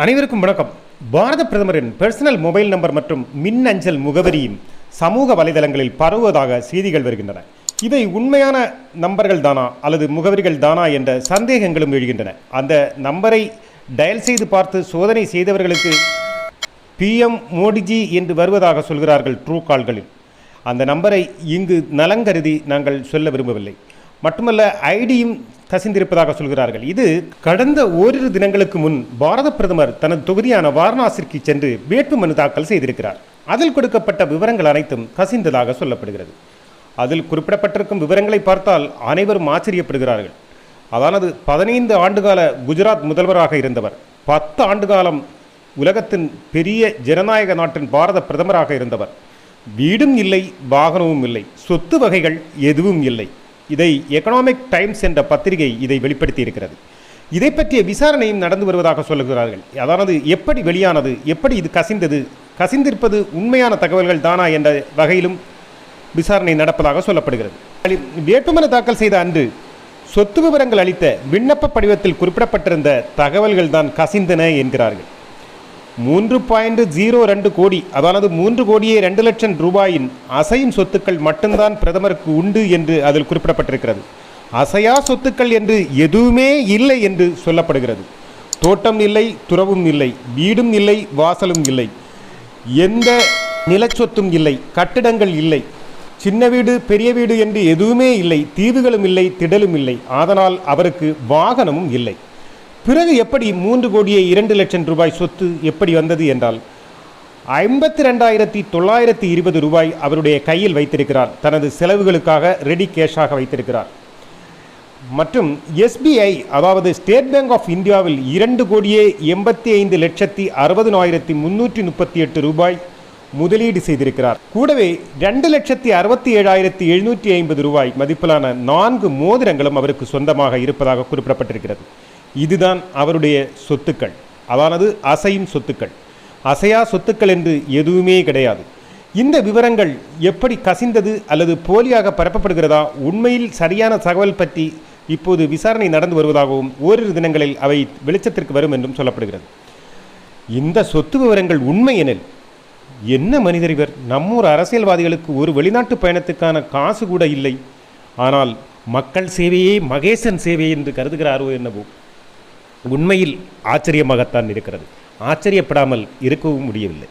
அனைவருக்கும் வணக்கம். பாரத பிரதமரின் பர்சனல் மொபைல் நம்பர் மற்றும் மின்னஞ்சல் முகவரியும் சமூக வலைதளங்களில் பரவுவதாக செய்திகள் வருகின்றன. இவை உண்மையான நம்பர்கள் தானா அல்லது முகவரிகள் தானா என்ற சந்தேகங்களும் எழுகின்றன. அந்த நம்பரை டயல் செய்து பார்த்து சோதனை செய்தவர்களுக்கு PM மோடிஜி என்று வருவதாக சொல்கிறார்கள் ட்ரூ கால்களில். அந்த நம்பரை இங்கு நலங்கருதி நாங்கள் சொல்ல விரும்பவில்லை. மட்டுமல்ல, ஐடியும் கசிந்திருப்பதாக சொல்கிறார்கள். இது கடந்த ஓரிரு தினங்களுக்கு முன் பாரத பிரதமர் தனது தொகுதியான வாரணாசிக்கு சென்று வேட்புமனு தாக்கல் செய்திருக்கிறார். அதில் கொடுக்கப்பட்ட விவரங்கள் அனைத்தும் கசிந்ததாக சொல்லப்படுகிறது. அதில் குறிப்பிடப்பட்டிருக்கும் விவரங்களை பார்த்தால் அனைவரும் ஆச்சரியப்படுகிறார்கள். அதானது 15 ஆண்டுகால குஜராத் முதல்வராக இருந்தவர், 10 ஆண்டு காலம் உலகத்தின் பெரிய ஜனநாயக நாட்டின் பாரத பிரதமராக இருந்தவர். வீடும் இல்லை, வாகனமும் இல்லை, சொத்து வகைகள் எதுவும் இல்லை. இதை எக்கனாமிக் டைம்ஸ் என்ற பத்திரிகை இதை வெளிப்படுத்தி இருக்கிறது. இதை பற்றிய விசாரணையும் நடந்து வருவதாக சொல்லுகிறார்கள். அதானது எப்படி வெளியானது, எப்படி இது கசிந்தது, கசிந்திருப்பது உண்மையான தகவல்கள் தானா என்ற வகையிலும் விசாரணை நடப்பதாக சொல்லப்படுகிறது. வேட்புமனு தாக்கல் செய்த அன்று சொத்து விவரங்கள் அளித்த விண்ணப்ப படிவத்தில் குறிப்பிடப்பட்டிருந்த தகவல்கள் தான் கசிந்தன என்கிறார்கள். 3.02 கோடி, அதானது 3 கோடியே 2 லட்சம் ரூபாயின் அசையும் சொத்துக்கள் மட்டும்தான் பிரதமருக்கு உண்டு என்று அதில் குறிப்பிடப்பட்டிருக்கிறது. அசையா சொத்துக்கள் என்று எதுவுமே இல்லை என்று சொல்லப்படுகிறது. தோட்டம் இல்லை, துறவும் இல்லை, வீடும் இல்லை, வாசலும் இல்லை, எந்த நிலச்சொத்தும் இல்லை, கட்டிடங்கள் இல்லை, சின்ன வீடு பெரிய வீடு என்று எதுவுமே இல்லை, தீவுகளும் இல்லை, திடலும் இல்லை. அதனால் அவருக்கு வாகனமும் இல்லை. பிறகு எப்படி 3 கோடியே 2 லட்சம் ரூபாய் சொத்து எப்படி வந்தது என்றால், 52,920 ரூபாய் அவருடைய கையில் வைத்திருக்கிறார். தனது செலவுகளுக்காக ரெடி கேஷாக வைத்திருக்கிறார். மற்றும் SBI, அதாவது ஸ்டேட் பேங்க் ஆஃப் இந்தியாவில் 2 கோடியே 85,60,338 ரூபாய் முதலீடு செய்திருக்கிறார். கூடவே 2,67,750 ரூபாய் மதிப்பிலான 4 மோதிரங்களும் அவருக்கு சொந்தமாக இருப்பதாக குறிப்பிடப்பட்டிருக்கிறது. இதுதான் அவருடைய சொத்துக்கள், அதானது அசையும் சொத்துக்கள். அசையா சொத்துக்கள் என்று எதுவுமே கிடையாது. இந்த விவரங்கள் எப்படி கசிந்தது அல்லது போலியாக பரப்பப்படுகிறதா, உண்மையில் சரியான தகவல் பற்றி இப்போது விசாரணை நடந்து வருவதாகவும் ஓரிரு தினங்களில் அவை வெளிச்சத்திற்கு வரும் என்றும் சொல்லப்படுகிறது. இந்த சொத்து விவரங்கள் உண்மை எனில் என்ன மனிதர் இவர்? நம்மூர் அரசியல்வாதிகளுக்கு ஒரு வெளிநாட்டு பயணத்துக்கான காசு கூட இல்லை, ஆனால் மக்கள் சேவையே மகேசன் சேவை என்று கருதுகிறாரோ என்னவோ. உண்மையில் ஆச்சரியமாகத்தான் இருக்கிறது. ஆச்சரியப்படாமல் இருக்கவும் முடியவில்லை.